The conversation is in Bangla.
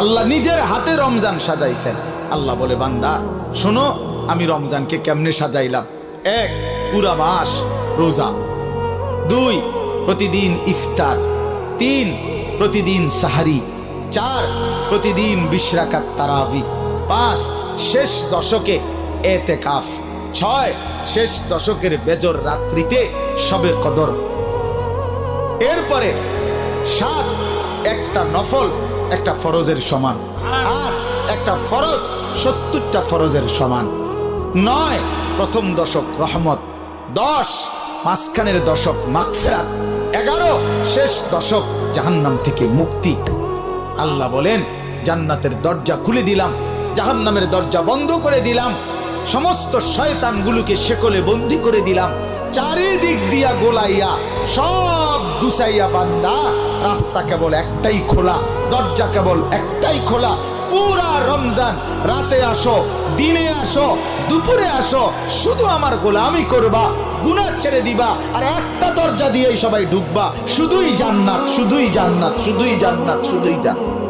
আল্লাহ নিজের হাতে রমজান সাজাইছেন। আল্লাহ বলে, বান্দা শোনো আমি রমজানকে কেমনে সাজাইলাম। 1, পুরা মাস রোজা। 2, প্রতিদিন ইফতার। 3, প্রতিদিন সাহারি। 4, প্রতিদিন 20 রাকাত তারাবি। 5, শেষ দশকে এতেকাফ। 6, শেষ দশকের বেজর রাত্রিতে শবে কদর। এরপরে 7, একটা নফল একটা ফরজের সমান। 8, একটা ফরজ 70টা ফরজের সমান। 9, প্রথম দশক রহমত। 10, মাঝখানের দশক মাগফিরাত। 11, শেষ দশক জাহান্নাম থেকে মুক্তি। আল্লাহ বলেন, জান্নাতের দরজা খুলে দিলাম, জাহান্নামের দরজা বন্ধ করে দিলাম, সমস্ত শয়তানগুলোকে শেকলে বন্দী করে দিলাম, চারিদিক দিয়া গোলাইয়া সব গুছাইয়া বান্দা রাস্তা কেবল একটাই খোলা, দরজা কেবল একটাই খোলা। পুরা রমজান রাতে আসো, দিনে আসো, দুপুরে আসো, শুধু আমার গোলামি করবা, গুনাহ ছেড়ে দিবা, আর একটা দরজা দিয়েই সবাই ঢুকবা। শুধুই জান্নাত, শুধুই জান্নাত, শুধুই জান্নাত, শুধুই জান্নাত।